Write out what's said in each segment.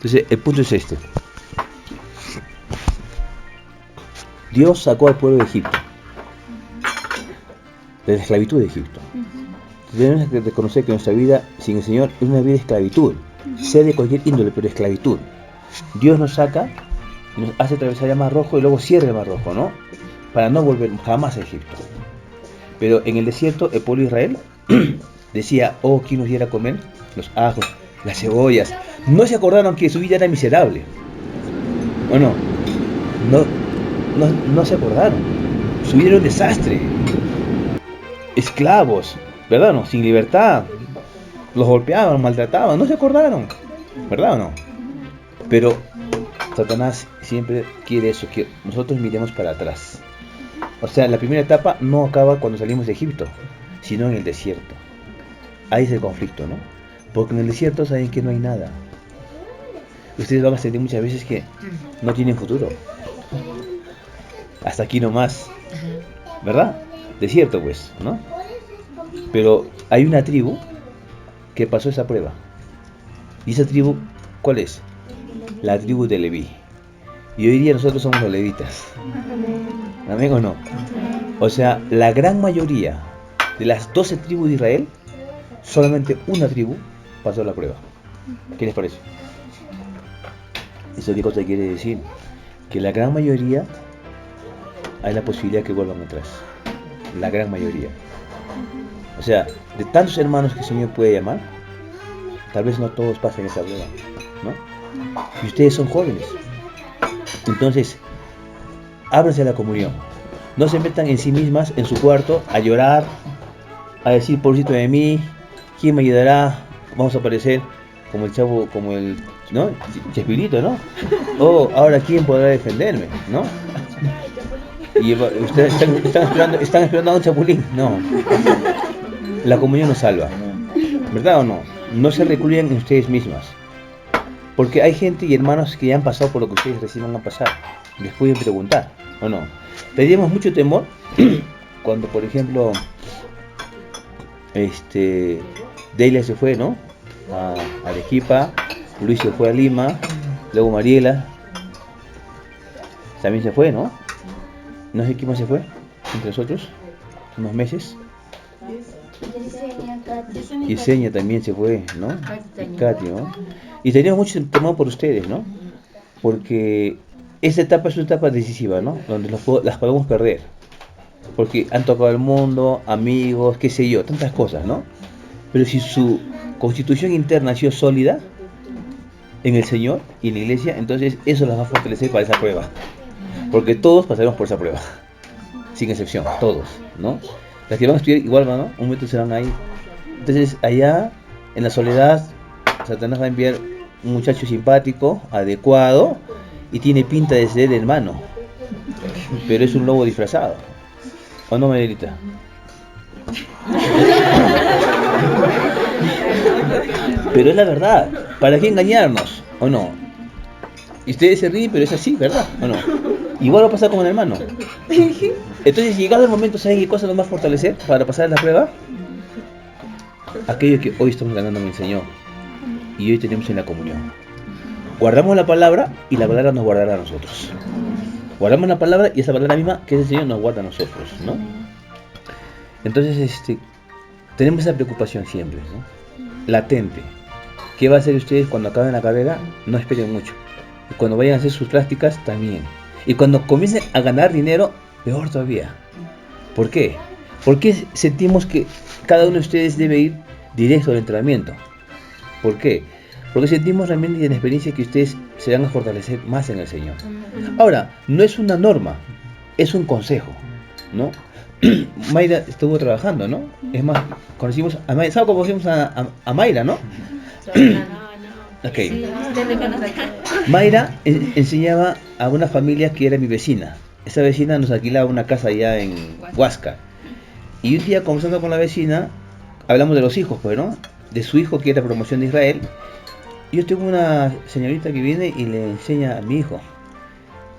Entonces, el punto es este. Dios sacó al pueblo de Egipto, de la esclavitud de Egipto. Tenemos que reconocer que nuestra vida sin el Señor es una vida de esclavitud, sea de cualquier índole, pero esclavitud. Dios nos saca y nos hace atravesar el Mar Rojo y luego cierra el Mar Rojo, ¿no? Para no volver jamás a Egipto. Pero en el desierto, el pueblo de Israel decía, oh, ¿quién nos diera a comer? Los ajos, las cebollas. No se acordaron que su vida era miserable. ¿O no? No se acordaron. Su vida era un desastre. Esclavos, ¿verdad o no? Sin libertad. Los golpeaban, maltrataban. No se acordaron. ¿Verdad o no? Pero Satanás siempre quiere eso, que nosotros miremos para atrás. O sea, la primera etapa no acaba cuando salimos de Egipto, sino en el desierto. Ahí es el conflicto, ¿no? Porque en el desierto saben que no hay nada. Ustedes van a sentir muchas veces que no tienen futuro. Hasta aquí nomás. ¿Verdad? Desierto, pues, ¿no? Pero hay una tribu que pasó esa prueba. ¿Y esa tribu cuál es? La tribu de Leví. Y hoy día nosotros somos los levitas. ¿Amén o no? O sea, la gran mayoría de las 12 tribus de Israel, solamente una tribu pasó la prueba. ¿Qué les parece? ¿Eso qué cosa quiere decir? Que la gran mayoría hay la posibilidad que vuelvan atrás. La gran mayoría. O sea, de tantos hermanos que el Señor puede llamar, tal vez no todos pasen esa prueba, ¿no? Y ustedes son jóvenes. Entonces, ábranse a la comunión. No se metan en sí mismas, en su cuarto, a llorar, a decir, pobrecito de mí, ¿quién me ayudará? Vamos a aparecer como el chavo, como el, ¿no? Chespirito, ¿no? Oh, ahora ¿quién podrá defenderme? ¿No? Y ustedes están esperando a un chapulín. No. La comunión nos salva. ¿Verdad o no? No se recluyan en ustedes mismas. Porque hay gente y hermanos que ya han pasado por lo que ustedes recién van a pasar. Les pueden preguntar, ¿o no? Teníamos mucho temor cuando, por ejemplo, Delia se fue, ¿no? A Arequipa, Luis se fue a Lima, luego Mariela también se fue, ¿no? No sé quién más se fue entre nosotros, unos meses. Yesenia también se fue, ¿no? Katy, ¿no? Y teníamos mucho temor por ustedes, ¿no? Porque esta etapa es una etapa decisiva, ¿no? Donde las podemos perder. Porque han tocado el mundo, amigos, qué sé yo, tantas cosas, ¿no? Pero si su constitución interna ha sido sólida en el Señor y en la iglesia, entonces eso las va a fortalecer para esa prueba. Porque todos pasaremos por esa prueba. Sin excepción, todos, ¿no? Las que van a estudiar igual, ¿no? Un momento serán ahí. Entonces, allá, en la soledad, Satanás va a enviar un muchacho simpático, adecuado, y tiene pinta de ser hermano. Pero es un lobo disfrazado. ¿O no, Marielita? Pero es la verdad. ¿Para qué engañarnos? ¿O no? Y ustedes se ríen, pero es así, ¿verdad? ¿O no? Igual va a pasar con el hermano. Entonces, llegado el momento, ¿saben qué cosa nos va a fortalecer para pasar la prueba? Aquello que hoy estamos ganando en el Señor y hoy tenemos en la comunión. Guardamos la palabra y la palabra nos guardará a nosotros. Guardamos la palabra y esa palabra misma que es el Señor nos guarda a nosotros, ¿no? Entonces, tenemos esa preocupación siempre, ¿no? Latente. ¿Qué va a hacer ustedes cuando acaben la carrera? No esperen mucho. Y cuando vayan a hacer sus prácticas, también. Y cuando comiencen a ganar dinero, peor todavía. ¿Por qué? Porque sentimos que cada uno de ustedes debe ir directo al entrenamiento. ¿Por qué? Porque sentimos realmente en la experiencia que ustedes se van a fortalecer más en el Señor. Ahora, no es una norma, es un consejo, ¿no? Mayra estuvo trabajando, ¿no? Es más, conocimos a Mayra. ¿Sabes cómo conocimos a Mayra, no? Ok. Mayra enseñaba a una familia que era mi vecina. Esa vecina nos alquilaba una casa allá en Huasca. Y un día, conversando con la vecina, hablamos de los hijos, pues, ¿no? De su hijo que era promoción de Israel. Y yo tengo una señorita que viene y le enseña a mi hijo.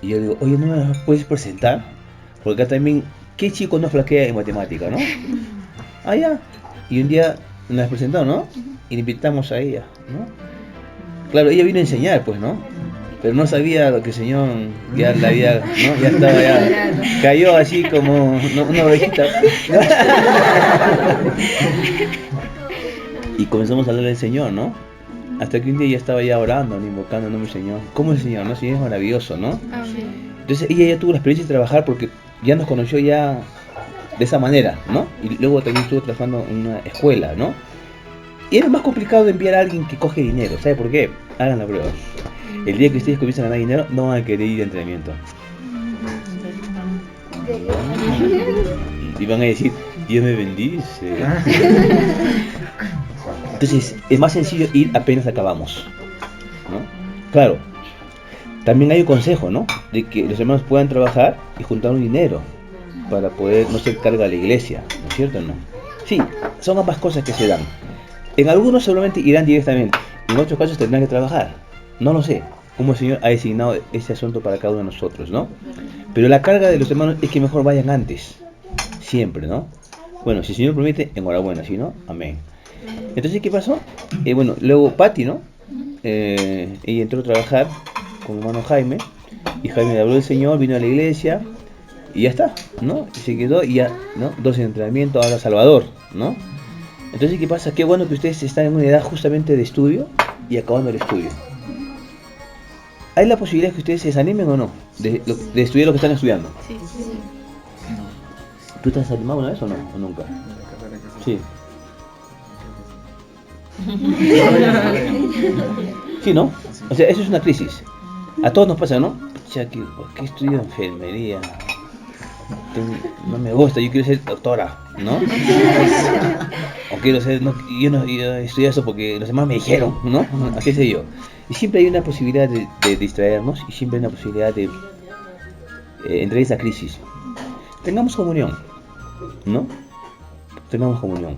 Y yo digo, oye, ¿no me la puedes presentar? Porque acá también, ¿qué chico no flaquea en matemática, no? Ah, ya. Y un día nos presentó, ¿no? Y le invitamos a ella, ¿no? Claro, ella vino a enseñar, pues, ¿no? Pero no sabía lo que el Señor ya la había, ¿no? Ya estaba, ya cayó así como una ovejita. Y comenzamos a hablar del Señor, ¿no? Hasta que un día ya estaba ya orando, ¿no? Invocando el nombre del Señor. ¿Cómo es el Señor? ¿No? El Señor es maravilloso, ¿no? Amén. Entonces ella ya tuvo la experiencia de trabajar porque ya nos conoció ya de esa manera, ¿no? Y luego también estuvo trabajando en una escuela, ¿no? Y era más complicado de enviar a alguien que coge dinero. ¿Sabe por qué? Hagan la prueba. El día que ustedes comiencen a ganar dinero, no van a querer ir de entrenamiento. Y van a decir, Dios me bendice. Entonces, es más sencillo ir apenas acabamos, ¿no? Claro, también hay un consejo, ¿no? De que los hermanos puedan trabajar y juntar un dinero para poder no ser carga a la iglesia, ¿no es cierto o no? Sí, son ambas cosas que se dan. En algunos seguramente irán directamente, en otros casos tendrán que trabajar. No lo sé, cómo el Señor ha designado ese asunto para cada uno de nosotros, ¿no? Pero la carga de los hermanos es que mejor vayan antes, siempre, ¿no? Bueno, si el Señor promete, enhorabuena, si no, amén. Entonces, ¿qué pasó? Bueno, luego Patti, ¿no? Ella entró a trabajar con hermano Jaime, y Jaime le habló del Señor, vino a la iglesia, y ya está, ¿no? Y se quedó, y ya, ¿no? 2 en entrenamiento, ahora Salvador, ¿no? Entonces, ¿qué pasa? Qué bueno que ustedes están en una edad justamente de estudio y acabando el estudio. ¿Hay la posibilidad que ustedes se desanimen o no? De estudiar lo que están estudiando. Sí. ¿Tú te has desanimado una vez o no? ¿O nunca? Sí. Sí, ¿no? O sea, eso es una crisis. A todos nos pasa, ¿no? Ya que, ¿por qué estudio enfermería? No me gusta, yo quiero ser doctora, ¿no? O quiero ser, no, yo estudié eso porque los demás me dijeron, ¿no? Así sé yo. Y siempre hay una posibilidad de distraernos y siempre hay una posibilidad de entrar en esa crisis. Tengamos comunión, ¿no? Tengamos comunión.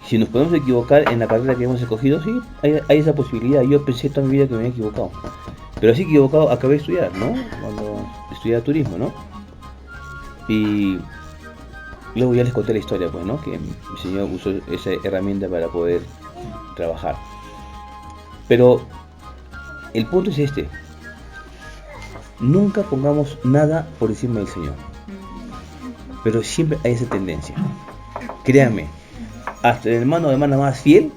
Si nos podemos equivocar en la carrera que hemos escogido, sí, hay esa posibilidad. Yo pensé toda mi vida que me había equivocado. Pero así equivocado acabé de estudiar, ¿no? Cuando estudiaba turismo, ¿no? Y luego ya les conté la historia, pues, ¿no? Que mi Señor usó esa herramienta para poder trabajar. Pero el punto es este. Nunca pongamos nada por encima del Señor. Pero siempre hay esa tendencia. Créanme, hasta el hermano o hermana más fiel,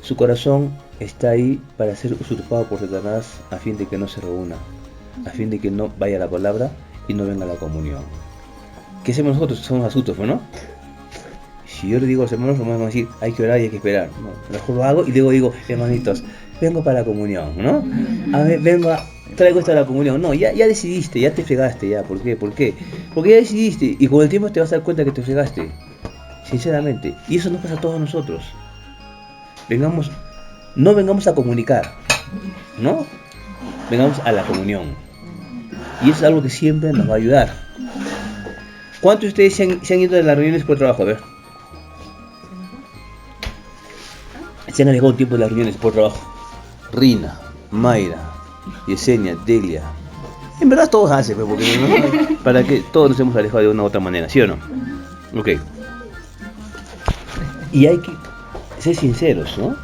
su corazón está ahí para ser usurpado por Satanás a fin de que no se reúna, a fin de que no vaya a la palabra y no venga a la comunión. ¿Qué hacemos nosotros? Somos astutos, ¿no? Si yo le digo a los hermanos, vamos a decir, hay que orar y hay que esperar. No, mejor lo hago y luego digo, hermanitos, vengo para la comunión, ¿no? A ver, traigo esto a la comunión. No, ya decidiste, ya te fregaste, ya. ¿Por qué? Porque ya decidiste y con el tiempo te vas a dar cuenta que te fregaste. Sinceramente. Y eso nos pasa a todos nosotros. No vengamos a comunicar, ¿no? Vengamos a la comunión. Y eso es algo que siempre nos va a ayudar. ¿Cuántos de ustedes se han ido de las reuniones por trabajo? A ver. Se han alejado un tiempo de las reuniones por trabajo. Rina, Mayra, Yesenia, Delia. En verdad todos hacen, porque ¿no? Para que todos nos hemos alejado de una u otra manera, ¿sí o no? Ok. Y hay que ser sinceros, ¿no?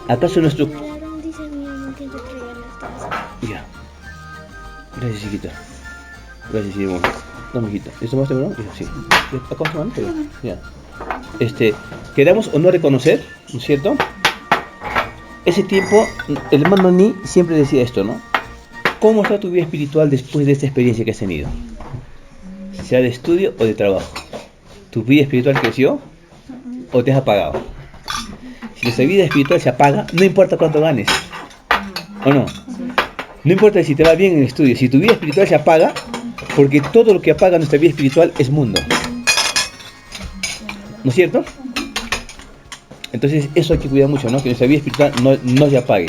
¿Acaso nuestro... Ya. Gracias, chiquita. Gracias, sí, bueno. No, mijita. ¿Esto más temprano? Sí. ¿Acá más temprano? Ya. Queramos o no reconocer, ¿no es cierto? Ese tiempo, el hermano Ni siempre decía esto, ¿no? ¿Cómo está tu vida espiritual después de esta experiencia que has tenido? Sea de estudio o de trabajo. ¿Tu vida espiritual creció o te has apagado? Si nuestra vida espiritual se apaga, no importa cuánto ganes, ¿o no? No importa si te va bien en el estudio, si tu vida espiritual se apaga, porque todo lo que apaga nuestra vida espiritual es mundo. ¿No es cierto? Entonces eso hay que cuidar mucho, ¿no? Que nuestra vida espiritual no se apague.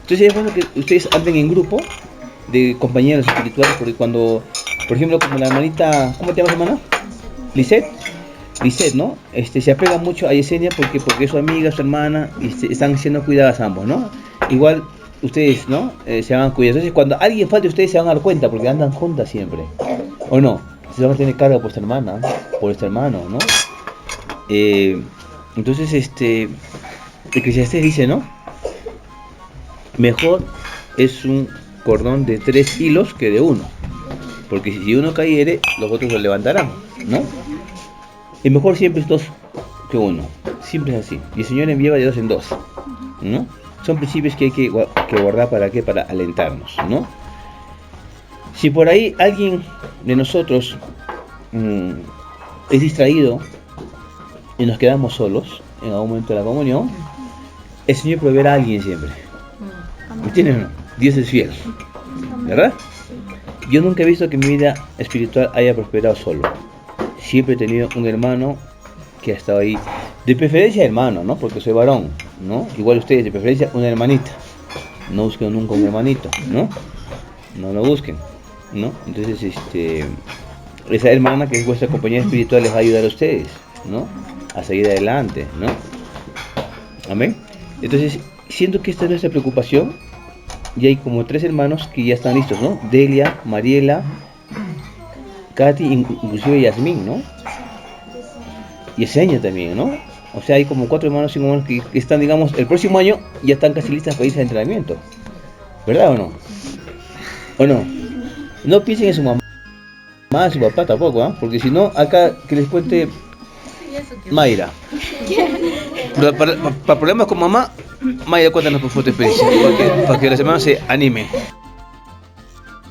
Entonces es bueno que ustedes anden en grupo de compañeros espirituales, porque cuando, por ejemplo, como la hermanita, ¿cómo te llamas, hermana? Lisette, ¿no? Se apega mucho a Yesenia porque es su amiga, su hermana, y están siendo cuidadas ambos, ¿no? Igual ustedes, ¿no? Se van a cuidar. Entonces cuando alguien falte, ustedes se van a dar cuenta porque andan juntas siempre, ¿o no? Se van a tener carga por esta hermana, por este hermano, ¿no? Entonces, Eclesiastés dice, ¿no? mejor es un cordón de 3 hilos que de uno, porque si uno cayere, los otros lo levantarán, ¿no? Y mejor siempre es 2 que uno, siempre es así. Y el Señor enviaba de 2 en 2, ¿no? Son principios que hay que guardar. ¿Para qué? Para alentarnos, ¿no? Si por ahí alguien de nosotros es distraído y nos quedamos solos en algún momento de la comunión, el Señor proveerá a alguien siempre. ¿Me entienden o no? Dios es fiel, ¿verdad? Yo nunca he visto que mi vida espiritual haya prosperado solo. Siempre he tenido un hermano que ha estado ahí. De preferencia hermano, ¿no? Porque soy varón, ¿no? Igual ustedes, de preferencia una hermanita. No busquen nunca un hermanito, ¿no? No lo busquen, ¿no? Entonces, esa hermana que es vuestra compañera espiritual les va a ayudar a ustedes, ¿no? A seguir adelante, ¿no? Amén. Entonces, siento que esta es nuestra preocupación. Y hay como 3 hermanos que ya están listos, ¿no? Delia, Mariela, Katy, inclusive Yasmín, ¿no? Y Yesenia también, ¿no? O sea, hay como 4 hermanos, 5 hermanos que están, digamos, el próximo año ya están casi listas para irse de entrenamiento. ¿Verdad o no? ¿O no? No piensen en su mamá, su papá tampoco, ¿ah? Porque si no, acá que les cuente Mayra. Para problemas con mamá, Mayra, cuéntanos por favor tu experiencia, para que los hermanos se animen.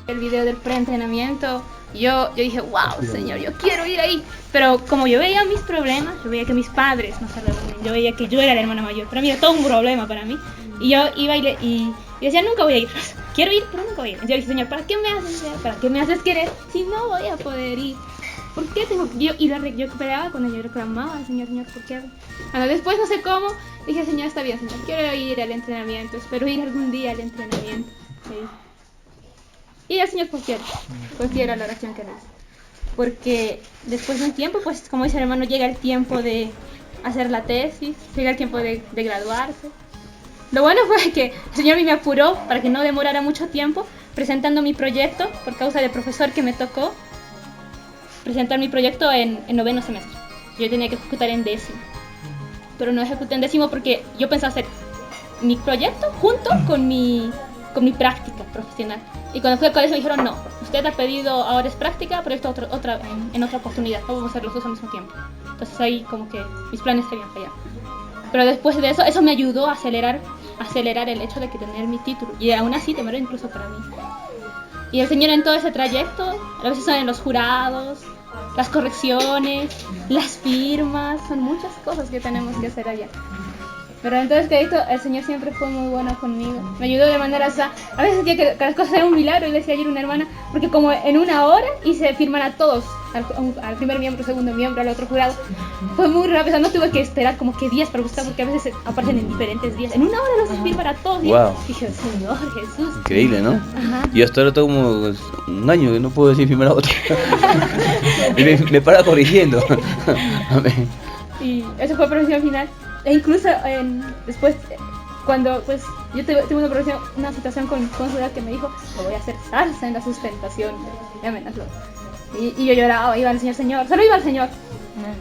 El video del preentrenamiento, yo dije, wow, Señor, yo quiero ir ahí. Pero como yo veía mis problemas, yo veía que mis padres no se reúnen, yo veía que yo era la hermana mayor. Para mí era todo un problema para mí. Y yo iba y decía, nunca voy a ir. Quiero ir, pero nunca voy a ir. Yo dije, Señor, ¿para qué me haces ir? ¿Para qué me haces querer si no voy a poder ir? ¿Por qué tengo que yo ir? Yo peleaba con él, yo reclamaba al Señor, ¿por qué? Bueno, después no sé cómo, dije, Señor, está bien, Señor, quiero ir al entrenamiento, espero ir algún día al entrenamiento. Sí. Y el Señor fue fiel a la oración que hice. Porque después de un tiempo, pues como dice el hermano, llega el tiempo de hacer la tesis, llega el tiempo de graduarse. Lo bueno fue que el Señor me apuró para que no demorara mucho tiempo presentando mi proyecto por causa del profesor que me tocó presentar mi proyecto en 9º semestre. Yo tenía que ejecutar en 10º, pero no ejecuté en 10º porque yo pensaba hacer mi proyecto junto con mi práctica profesional. Y cuando fui al colegio me dijeron, no, usted ha pedido ahora es práctica, pero esto en otra oportunidad, no vamos a hacer los 2 al mismo tiempo. Entonces ahí como que mis planes se habían fallado. Pero después de eso me ayudó a acelerar el hecho de que tener mi título. Y aún así demoró incluso para mí. Y el Señor en todo ese trayecto, a veces son en los jurados, las correcciones, las firmas, son muchas cosas que tenemos que hacer allá. Pero entonces el Señor siempre fue muy bueno conmigo. Me ayudó de manera, a veces sentía que las cosas eran un milagro, y decía ayer una hermana, porque como en una hora hice firmar a todos, al primer miembro, segundo miembro, al otro jurado. Fue muy rápido, no tuve que esperar como que días para buscar, porque a veces aparecen en diferentes días. En una hora los hice firmar a todos. Wow. Y dije, Señor Jesús. Increíble, ¿no? Ajá. Yo hasta ahora tengo como un año que no puedo decir firmar a otro. me para corrigiendo. Amén. Y eso fue profesión final. E incluso después, cuando pues yo tuve una situación con Ciudad que me dijo, lo voy a hacer salsa en la sustentación. Me amenazó. Y yo lloraba, iba al Señor, solo iba al Señor.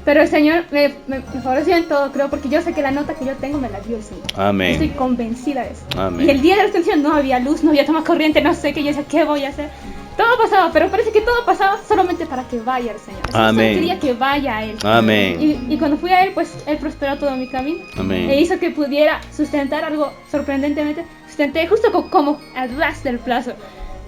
Pero el Señor me favoreció en todo, creo, porque yo sé que la nota que yo tengo me la dio el Señor. Amén. Estoy convencida de eso. Amén. Y el día de la extensión no había luz, no había toma corriente, no sé qué, yo decía, ¿qué voy a hacer? Todo pasaba, pero parece que todo pasaba solamente para que vaya el Señor. Amén. Solo quería que vaya a Él. Amén. Y cuando fui a Él, pues Él prosperó todo mi camino. Amén. E hizo que pudiera sustentar algo sorprendentemente. Sustenté justo como al ras del plazo.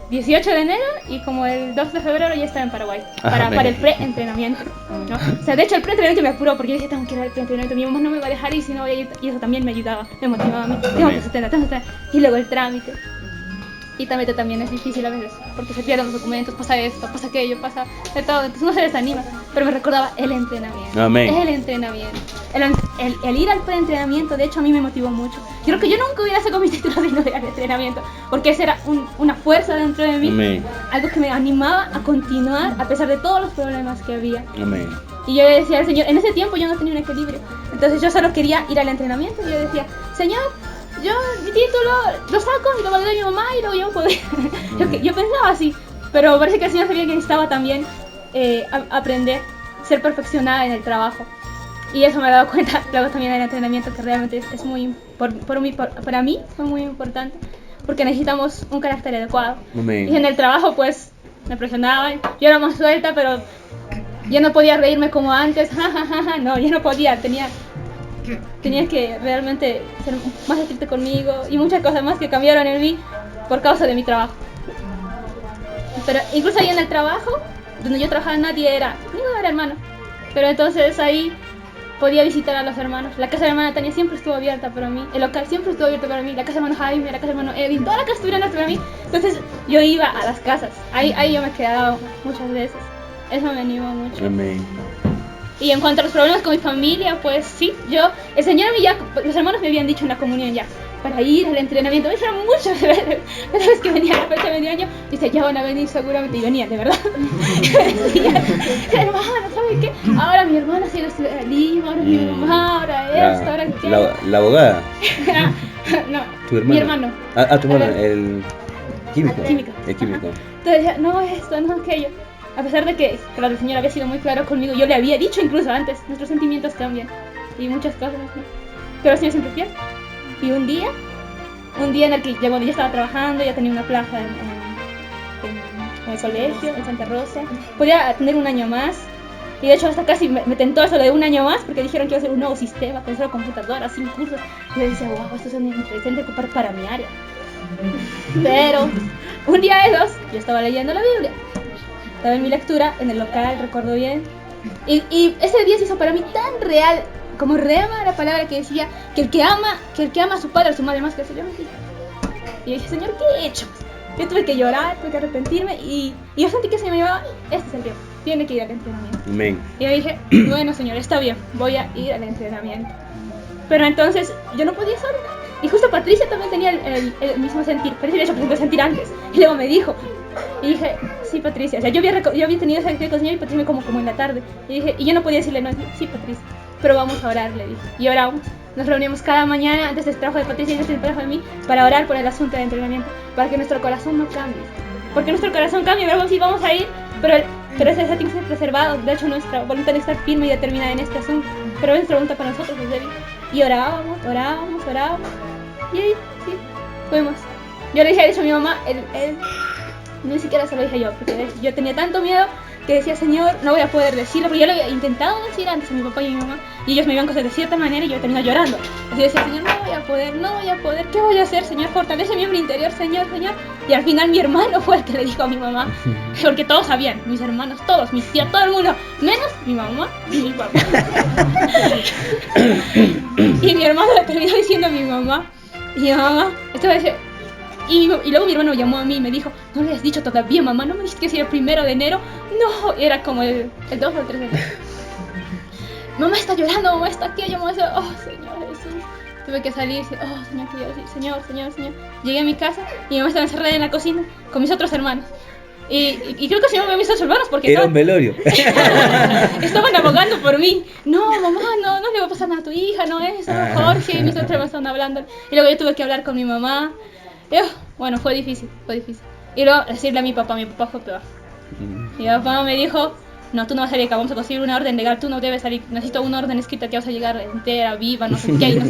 18 de enero y como el 2 de febrero ya estaba en Paraguay para el pre-entrenamiento, ¿no? O sea, de hecho el pre-entrenamiento me apuró porque yo dije, tengo que ir al pre-entrenamiento, mi mamá no me va a dejar ir si no voy a ir, y eso también me ayudaba, me motivaba a mí, tengo que sustentar, y luego el trámite. Y también es difícil a veces, porque se pierden los documentos, pasa esto, pasa aquello, pasa de todo, entonces uno se desanima. Pero me recordaba el entrenamiento. Amén. El entrenamiento. El ir al preentrenamiento, de hecho, a mí me motivó mucho. Yo creo que yo nunca hubiera sacado mi título si no era el entrenamiento, porque esa era una fuerza dentro de mí. Amén. Algo que me animaba a continuar a pesar de todos los problemas que había. Amén. Y yo le decía al Señor, en ese tiempo yo no tenía un equilibrio, entonces yo solo quería ir al entrenamiento y yo decía, Señor, yo mi título lo saco y lo doy a mi mamá y luego yo puedo ir. Yo pensaba así, pero parece que el Señor sabía que necesitaba también aprender, ser perfeccionada en el trabajo. Y eso me he dado cuenta luego también en el entrenamiento, que realmente es muy, para mí fue muy importante. porque necesitamos un carácter adecuado. Amén. Y en el trabajo pues me presionaban, yo era más suelta, pero ya no podía reírme como antes, no, ya no podía, tenía que realmente ser más estricta conmigo y muchas cosas más que cambiaron en mí por causa de mi trabajo. Pero incluso ahí en el trabajo, donde yo trabajaba, ninguno era hermano, pero entonces ahí podía visitar a los hermanos. La casa de la hermana Tania siempre estuvo abierta para mí, el local siempre estuvo abierto para mí, la casa de hermano Jaime, la casa de hermano Edwin, toda la casa estuviera abierta para mí. Entonces yo iba a las casas, ahí yo me quedaba muchas veces, eso me animó mucho. Amén. Y en cuanto a los problemas con mi familia, pues sí, el Señor los hermanos me habían dicho en la comunión ya, para ir al entrenamiento, me dijeron muchas veces, cada vez que venía la fecha venía yo, dice, ya van a venir seguramente, y venían, de verdad. Y decía, hermano, ¿sabes qué? Ahora mi hermana se ha ido a estudiar a Lima, ahora mi mamá, ahora esto, ahora aquello. La abogada. No, ¿Tu hermano? mi hermano. Tu hermano, el químico. El químico. Entonces decía, no esto, no aquello. A pesar de que, claro, el Señor había sido muy claro conmigo, yo le había dicho incluso antes, nuestros sentimientos cambian y muchas cosas, ¿no? Pero el Señor siempre fiel. Y un día en el que yo estaba trabajando, ya tenía una plaza en el colegio, en Santa Rosa, podía tener un año más. Y de hecho hasta casi me tentó eso de un año más, porque dijeron que iba a ser un nuevo sistema, con solo computadoras, sin cursos. Y yo decía, wow, esto es un interesante ocupar para mi área. Pero un día de esos, yo estaba leyendo la Biblia. Estaba en mi lectura, en el local, recuerdo bien. Y ese día se hizo para mí tan real, como rema la palabra que decía que el que ama a su padre o a su madre más que a su Señor. Y yo dije, Señor, ¿qué he hecho? Yo tuve que llorar, tuve que arrepentirme y yo sentí que se me llevaba, este es el tiempo, tiene que ir al entrenamiento. Amén. Y yo dije, bueno Señor, está bien, voy a ir al entrenamiento. Pero entonces yo no podía sola. Y justo Patricia también tenía el mismo sentir. Patricia de hecho presentó sentir antes. Y luego me dijo. Y dije, sí Patricia. O sea, yo había tenido ese sentir con el Señor y Patricia me como en la tarde. Y yo no podía decirle no. Sí Patricia. Pero vamos a orar, le dije. Y oramos. Nos reunimos cada mañana antes del trabajo de Patricia y antes del trabajo de mí para orar por el asunto del entrenamiento. Para que nuestro corazón no cambie. Porque nuestro corazón cambia, ¿verdad? Sí, vamos a ir. Pero ese deseo tiene que ser preservado. De hecho, nuestra voluntad de estar firme y determinada en este asunto. Pero nuestra voluntad para nosotros es débil. Y orábamos. Y ahí, sí, fuimos. Yo le dije a mi mamá, él ni siquiera se lo dije yo, porque yo tenía tanto miedo que decía, Señor, no voy a poder decirlo, porque yo lo había intentado decir antes a mi papá y a mi mamá, y ellos me iban cosas de cierta manera y yo terminaba llorando. Así decía, Señor, no voy a poder, ¿qué voy a hacer, Señor? Fortalece mi hombre interior, Señor. Y al final mi hermano fue el que le dijo a mi mamá, porque todos sabían, mis hermanos, todos, mis tías, todo el mundo, menos mi mamá y mi papá. Y mi hermano le terminó diciendo a mi mamá, y mi mamá, esto decía, y luego mi hermano llamó a mí y me dijo, no le has dicho todavía, mamá, no me dijiste que sea el 1 de enero. No, era como el 2 o el 3 de enero. Mamá está llorando, mamá está aquí, yo me voy a decir, Señor Jesús. Tuve que salir y decir, Señor, quiero decir, Señor. Llegué a mi casa y mi mamá estaba encerrada en la cocina con mis otros hermanos. Y creo que se llaman mis otros hermanos porque era un velorio. Estaban abogando por mí. No, mamá, no le va a pasar nada a tu hija, no eso, Jorge, y mis otros hermanos estaban hablando. Y luego yo tuve que hablar con mi mamá. Bueno, fue difícil. Y luego decirle a mi papá fue peor. Mi papá me dijo, no, tú no vas a salir acá, vamos a conseguir una orden legal, tú no debes salir, necesito una orden escrita que vas a llegar entera, viva, no sé qué.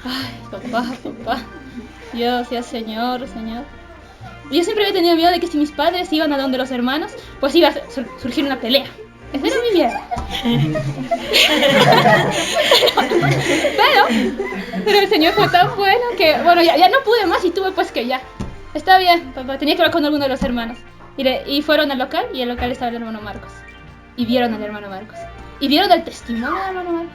Ay, papá. Yo decía, Señor. Yo siempre había tenido miedo de que si mis padres iban a donde los hermanos, pues iba a surgir una pelea. Ese era mi miedo. Pero el Señor fue tan bueno que, bueno, ya no pude más y tuve pues que ya. Está bien, papá, tenía que hablar con alguno de los hermanos. Y fueron al local y el local estaba el hermano Marcos. Y vieron al hermano Marcos. Y vieron el testimonio del hermano Marcos.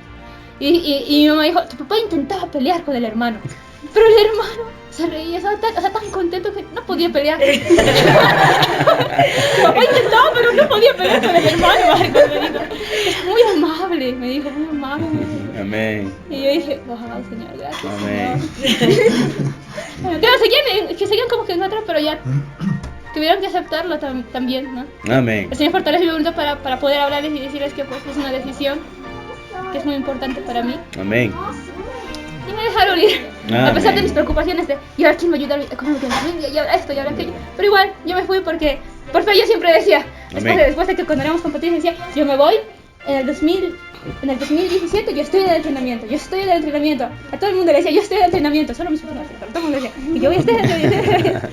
Y mi mamá dijo, tu papá intentaba pelear con el hermano. Pero el hermano se reía, estaba tan contento que no podía pelear. Tu papá intentaba, pero no podía pelear con el hermano Marcos. Me dijo, es muy amable, muy amable. Amén. Y yo dije, wow, Señor, gracias. Amén. Señor. Claro, seguían como que en otra, pero ya tuvieron que aceptarlo también, ¿no? Amén. El Señor fortalece mi voluntad para poder hablarles y decirles que pues es una decisión que es muy importante para mí. Amén. Y me dejaron ir. Amén. A pesar de mis preocupaciones de, ¿y ahora quién me ayuda económicamente? Y ahora esto, y ahora aquello. Pero igual, yo me fui porque, por fe, yo siempre decía, después de que cuando éramos con Patricia, decía, yo me voy en el 2000, en el 2017 yo estoy en el entrenamiento, yo estoy en el entrenamiento. A todo el mundo le decía, yo estoy en el entrenamiento, solo mis papás, pero todo el mundo decía, que yo voy a estar en el entrenamiento.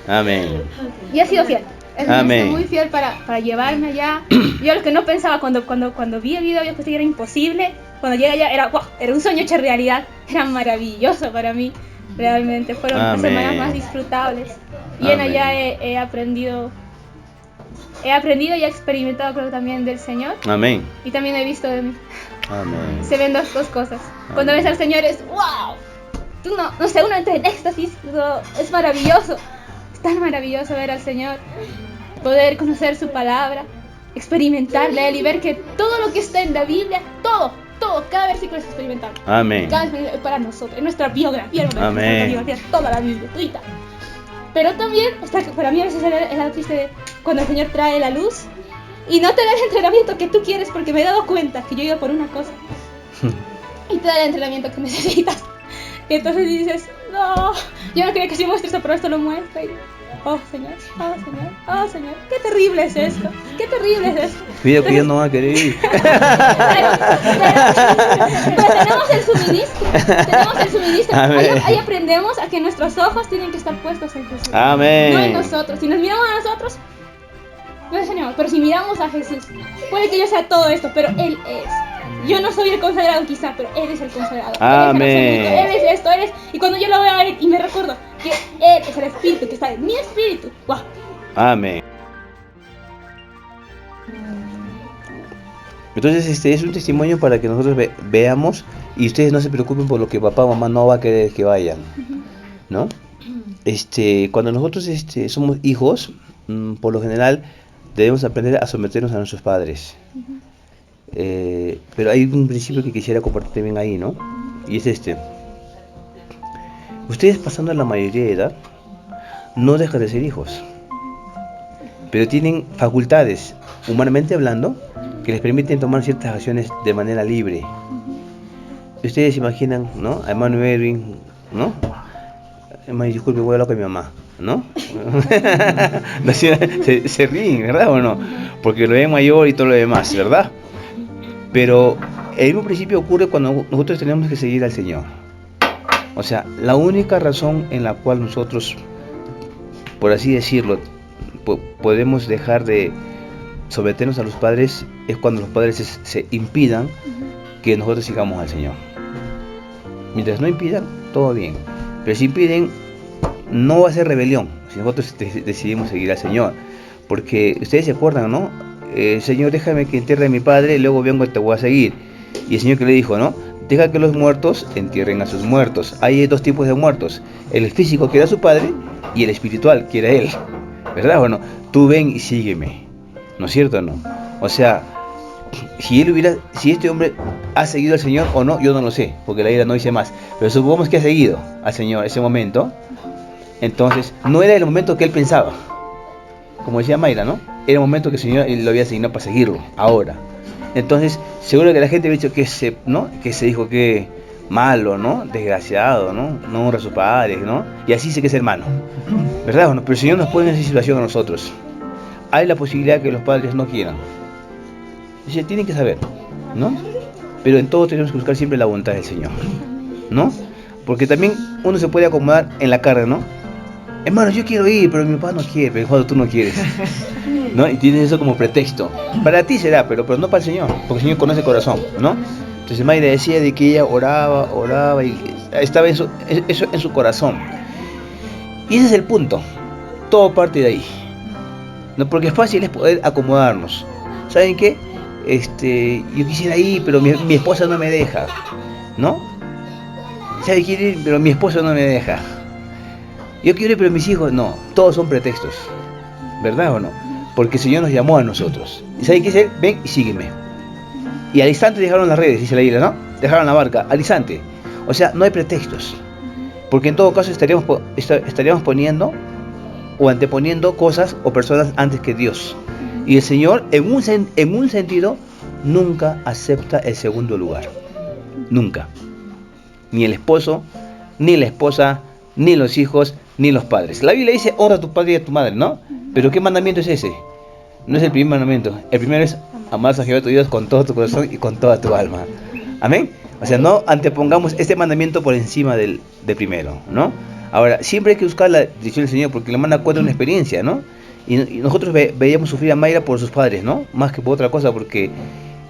Amén. Y ha sido fiel. Es Amén. muy fiel para llevarme allá. Yo lo que no pensaba cuando vi el video, yo pensé que era imposible. Cuando llegué allá era, wow, era un sueño hecho realidad. Era maravilloso para mí. Realmente fueron las semanas más disfrutables. Y en allá he aprendido y he experimentado, creo, también del Señor. Amén. Y también he visto de mí. Amén. Se ven dos cosas. Cuando ves al Señor es wow. Tú no sé, uno entra en éxtasis. Es maravilloso. Es tan maravilloso ver al Señor, poder conocer su palabra, experimentarle a Él y ver que todo lo que está en la Biblia, todo, cada versículo es experimentable. Amén. Cada versículo es para nosotros, es nuestra biografía, Amén. nuestra biografía, toda la Biblia, todita. Pero también, para mí a veces es la triste cuando el Señor trae la luz y no te da el entrenamiento que tú quieres, porque me he dado cuenta que yo iba por una cosa y te da el entrenamiento que necesitas. Y entonces dices, no, yo no quería que se muestre esto, pero esto lo muestra. Y, oh Señor, oh Señor, oh Señor, qué terrible es esto, qué terrible es esto. Cuidado que yo no va a querer ir. Pero tenemos el suministro. Ahí aprendemos a que nuestros ojos tienen que estar puestos en Jesús. Amén. No en nosotros. Si nos miramos a nosotros, no es Señor, pero si miramos a Jesús, puede que yo sea todo esto, pero Él es. Yo no soy el consagrado quizá, pero Él es el consagrado. Amén. Él es esto, Él es. Y cuando yo lo veo a Él y me recuerdo que Él es el Espíritu que está en mi espíritu, ¡wow! Amén. Entonces es un testimonio para que nosotros veamos y ustedes no se preocupen por lo que papá o mamá no va a querer que vayan, ¿no? Cuando nosotros somos hijos, por lo general debemos aprender a someternos a nuestros padres. Pero hay un principio que quisiera compartir también ahí, ¿no? Y es ustedes pasando la mayoría de edad no dejan de ser hijos, pero tienen facultades, humanamente hablando, que les permiten tomar ciertas acciones de manera libre. Ustedes se imaginan, ¿no? A Emmanuel Edwin, ¿no? Emmanuel, disculpe, voy a hablar con mi mamá, ¿no? se ríen, ¿verdad o no? Porque lo ven mayor y todo lo demás, ¿verdad? Pero el mismo principio ocurre cuando nosotros tenemos que seguir al Señor. O sea, la única razón en la cual nosotros, por así decirlo, podemos dejar de someternos a los padres es cuando los padres se impidan que nosotros sigamos al Señor. Mientras no impidan, todo bien. Pero si impiden, no va a ser rebelión si nosotros decidimos seguir al Señor. Porque ustedes se acuerdan, ¿no? Señor, déjame que entierre a mi padre y luego vengo y te voy a seguir. Y el Señor que le dijo, ¿no? Deja que los muertos entierren a sus muertos. Hay dos tipos de muertos: el físico que era su padre y el espiritual que era él, ¿verdad o no? Tú ven y sígueme, ¿no es cierto o no? O sea, si este hombre ha seguido al Señor o no, yo no lo sé, porque la Biblia no dice más. Pero supongamos que ha seguido al Señor ese momento. Entonces, no era el momento que él pensaba. Como decía Mayra, ¿no? Era el momento que el Señor lo había asignado para seguirlo, ahora. Entonces, seguro que la gente había dicho que se dijo que malo, ¿no? Desgraciado, ¿no? No honra a sus padres, ¿no? Y así se que es hermano, ¿verdad o no? Pero el Señor nos pone en esa situación a nosotros. Hay la posibilidad que los padres no quieran. Dice, tienen que saber, ¿no? Pero en todo tenemos que buscar siempre la voluntad del Señor, ¿no? Porque también uno se puede acomodar en la carne, ¿no? Hermano, yo quiero ir, pero mi papá no quiere, pero cuando tú no quieres, ¿no? Y tienes eso como pretexto. Para ti será, pero no para el Señor, porque el Señor conoce el corazón, ¿no? Entonces Mayra decía de que ella oraba y estaba eso en su corazón. Y ese es el punto. Todo parte de ahí, ¿no? Porque es fácil es poder acomodarnos. ¿Saben qué? Yo quisiera ir, pero mi esposa no me deja, ¿no? ¿Sabe? Quiero ir, pero mi esposa no me deja. Yo quiero ir, pero mis hijos no. Todos son pretextos, ¿verdad o no? Porque el Señor nos llamó a nosotros. ¿Y saben qué es Él? Ven y sígueme. Y al instante dejaron las redes, dice la Biblia, ¿no? Dejaron la barca, al instante. O sea, no hay pretextos. Porque en todo caso estaríamos poniendo o anteponiendo cosas o personas antes que Dios. Y el Señor, en un sentido, nunca acepta el segundo lugar. Nunca. Ni el esposo, ni la esposa, ni los hijos, ni los padres. La Biblia dice, honra a tu padre y a tu madre, ¿no? Pero ¿qué mandamiento es ese? No es el primer mandamiento. El primero es amarás a Jehová tu Dios con todo tu corazón y con toda tu alma. Amén. O sea, no antepongamos este mandamiento por encima del primero, ¿no? Ahora, siempre hay que buscar la dirección del Señor, porque la hermana cuenta una experiencia, ¿no? Y nosotros veíamos sufrir a Mayra por sus padres, ¿no? Más que por otra cosa, porque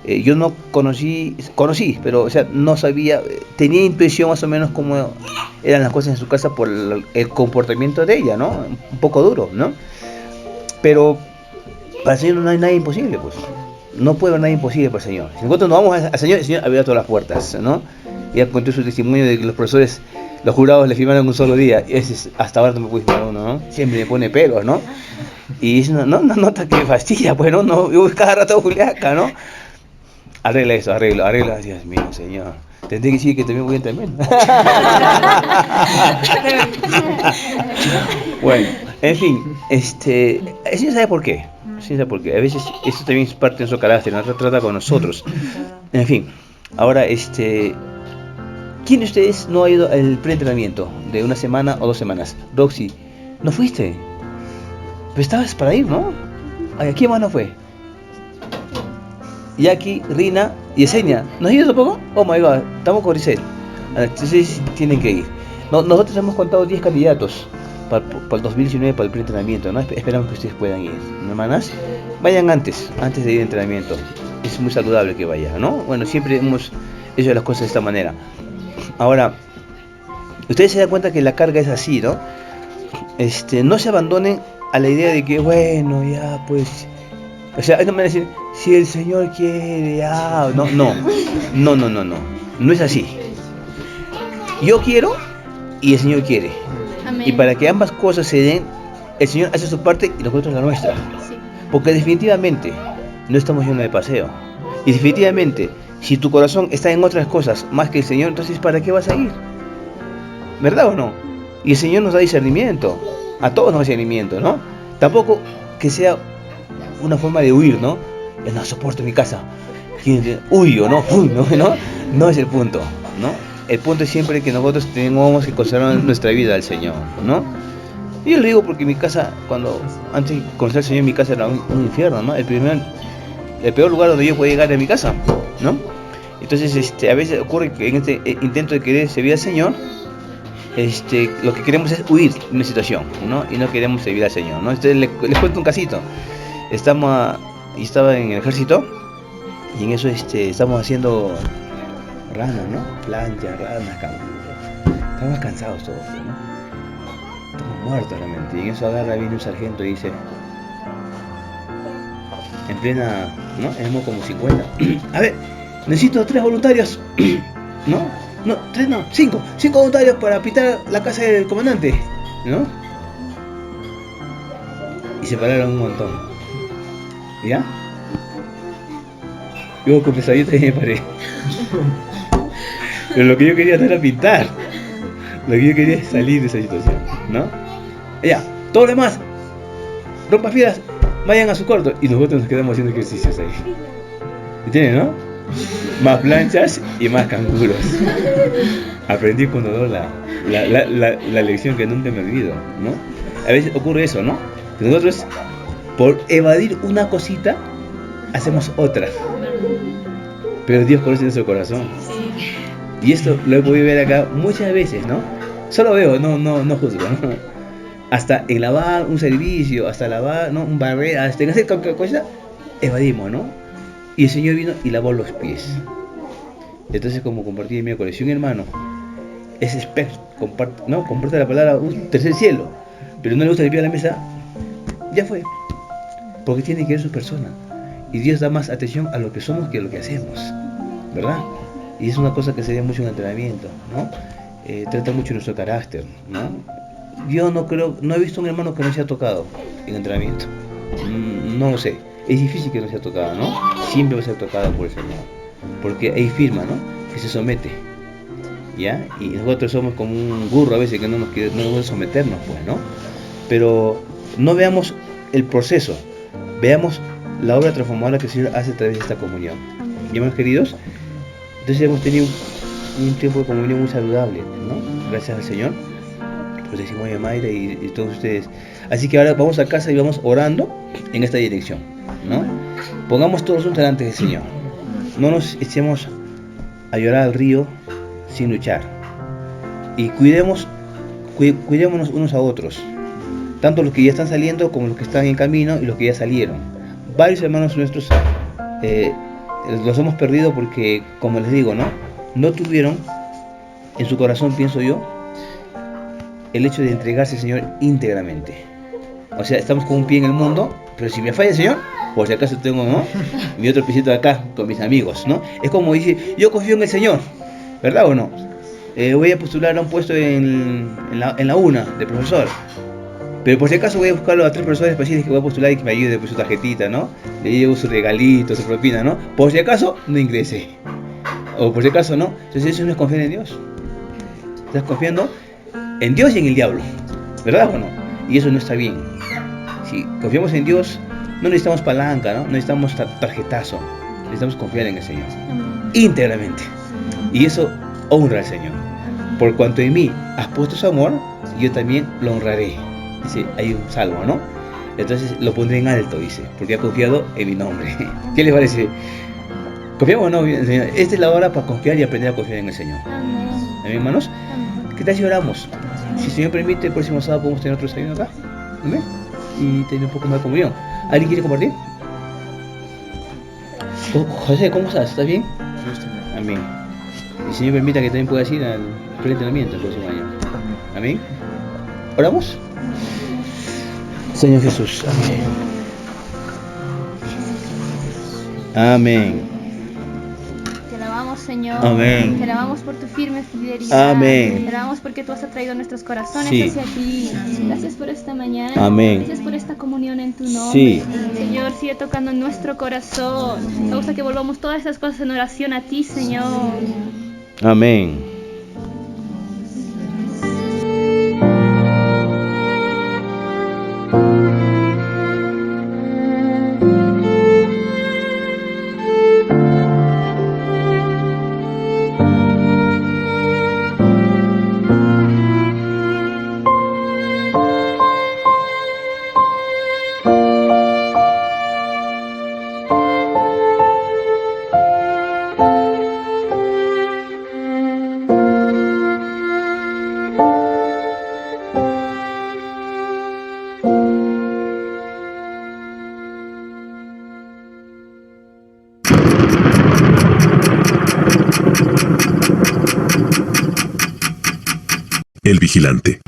yo no conocí, pero, o sea, no sabía, tenía intuición más o menos cómo eran las cosas en su casa por el comportamiento de ella, ¿no? Un poco duro, ¿no? Pero para el Señor no hay nada imposible, pues. No puede haber nada imposible para el Señor. Si nosotros nos vamos al Señor, el Señor abrirá todas las puertas, ¿no? Ya conté su testimonio de que los profesores, los jurados le firmaron un solo día. Y ese es, hasta ahora no me puede firmar uno, ¿no? Siempre me pone pelos, ¿no? Y es una nota que me fastidia, pues, ¿no? Yo cada rato Juliaca, ¿no? Arregla eso, arregla. Dios mío, Señor. Tendré que decir que también voy a también. Bueno, en fin, el Señor sabe por qué. Sí, sabe por qué. A veces esto también es parte de nuestro carácter, no trata con nosotros. En fin, ahora, ¿quién de ustedes no ha ido al preentrenamiento de una semana o 2 semanas? Roxy, ¿no fuiste? Pero estabas para ir, ¿no? Ay, ¿quién más no fue? Jackie, Rina y Esenia. ¿No has ido tampoco? Oh my god, estamos con Grisel. Entonces tienen que ir. Nosotros hemos contado 10 candidatos para el 2019 para el preentrenamiento, ¿no? Esperamos que ustedes puedan ir, ¿no, hermanas? Vayan antes de ir al entrenamiento. Es muy saludable que vayan, ¿no? Bueno, siempre hemos hecho las cosas de esta manera. Ahora, ustedes se dan cuenta que la carga es así, ¿no? No se abandonen a la idea de que, bueno, ya pues... O sea, no me van a decir, si el Señor quiere, ya... No es así. Yo quiero y el Señor quiere. Amén. Y para que ambas cosas se den, el Señor hace su parte y nosotros la nuestra. Sí. Porque definitivamente no estamos yendo de paseo. Y definitivamente, si tu corazón está en otras cosas más que el Señor, entonces ¿para qué vas a ir? ¿Verdad o no? Y el Señor nos da discernimiento. A todos nos da discernimiento, ¿no? Tampoco que sea una forma de huir, ¿no? Yo no soporto mi casa. Huyo, ¿no? No es el punto, ¿no? El punto es siempre que nosotros tenemos que conservar nuestra vida al Señor, ¿no? Y yo lo digo porque mi casa, antes de conocer al Señor, mi casa era un infierno, ¿no? El peor lugar donde yo podía llegar era mi casa, ¿no? Entonces, a veces ocurre que en este intento de querer servir al Señor, lo que queremos es huir de una situación, ¿no? Y no queremos servir al Señor, ¿no? Entonces, les cuento un casito. Estaba en el ejército y en eso estamos haciendo ranas, ¿no? Planchas, ranas, canguros. Estamos cansados todos, ¿no? Estamos muertos realmente. Y en eso viene un sargento y dice, en plena, ¿no? Éramos como 50. A ver, necesito 3 voluntarios. No, 3 no, 5 voluntarios para pintar la casa del comandante, ¿no? Y se pararon un montón. ¿Ya? Yo con pesadito y me paré. Pero lo que yo quería no era pintar. Lo que yo quería es salir de esa situación, ¿no? Ya, todo lo demás, rompa filas, vayan a su cuarto. Y nosotros nos quedamos haciendo ejercicios ahí. ¿Entienden, no? Más planchas y más canguros. Aprendí con dolor la lección que nunca me he vivido, ¿no? A veces ocurre eso, ¿no? Que nosotros, por evadir una cosita, hacemos otra. Pero Dios conoce nuestro corazón. Y esto lo he podido ver acá muchas veces, ¿no? Solo veo, no juzgo, ¿no? Hasta en lavar un servicio, hasta lavar, ¿no? Un barrer, hasta en hacer cualquier cosa, evadimos, ¿no? Y el Señor vino y lavó los pies. Entonces, como compartí el miércoles, si un hermano es experto, comparte la palabra un tercer cielo, pero no le gusta limpiar la mesa, ya fue. Porque tiene que ver su persona. Y Dios da más atención a lo que somos que a lo que hacemos, ¿verdad? Y es una cosa que se ve mucho en el entrenamiento, ¿no? Trata mucho nuestro carácter, ¿no? Yo no he visto un hermano que no se ha tocado en entrenamiento. No lo sé. Es difícil que no sea tocado, ¿no? Siempre va a ser tocado por el Señor. Porque ahí firma, ¿no? Que se somete, ¿ya? Y nosotros somos como un burro a veces que no nos gusta someternos, pues, ¿no? Pero no veamos el proceso, veamos la obra transformadora que el Señor hace a través de esta comunión. ¿Y hermanos queridos? Entonces hemos tenido un tiempo de comunión muy saludable, ¿no? Gracias al Señor, por el testimonio de Mayra y todos ustedes. Así que ahora vamos a casa y vamos orando en esta dirección, ¿no? Pongamos todos juntos delante del Señor. No nos echemos a llorar al río sin luchar. Y cuidémonos unos a otros. Tanto los que ya están saliendo como los que están en camino y los que ya salieron. Varios hermanos nuestros los hemos perdido porque, como les digo, no tuvieron en su corazón, pienso yo, el hecho de entregarse al Señor íntegramente. O sea, estamos con un pie en el mundo, pero si me falla el Señor, por si acaso tengo, mi otro pisito acá con mis amigos, Es como dice, yo confío en el Señor, ¿verdad o no? Voy a postular a un puesto en la UNA de profesor, pero por si acaso voy a buscarlo a 3 profesores especiales que voy a postular y que me ayude por su tarjetita, Le llevo su regalito, su propina, Por si acaso no ingrese, o por si acaso no. Entonces eso no es confiar en Dios. Estás confiando en Dios y en el diablo, ¿verdad o no? Y eso no está bien. Si confiamos en Dios, no necesitamos palanca, no necesitamos tarjetazo, necesitamos confiar en el Señor íntegramente. Y eso honra al Señor. Por cuanto en mí has puesto su amor, yo también lo honraré. Dice, hay un salmo, Entonces lo pondré en alto, dice, porque ha confiado en mi nombre. ¿Qué les parece? ¿Confiamos o no en el Señor? Esta es la hora para confiar y aprender a confiar en el Señor. Amén, hermanos. ¿Qué tal si oramos? Si el Señor permite, el próximo sábado podemos tener otro desayuno acá. Amén. Y tener un poco más de comunión. ¿Alguien quiere compartir? José, ¿cómo estás? ¿Estás bien? Amén. Y el Señor permita que también puedas ir al preentrenamiento el próximo año. Amén. ¿Oramos? Señor Jesús. Amén. Amén. Te alabamos, Señor. Amén. Te alabamos por tu firme fidelidad. Amén. Te alabamos porque tú has atraído nuestros corazones Sí. hacia ti. Gracias por esta mañana. Amén. Gracias por esta comunión en tu nombre. Sí. Señor, sigue tocando nuestro corazón. Causa que volvamos todas esas cosas en oración a ti, Señor. Amén. El Vigilante.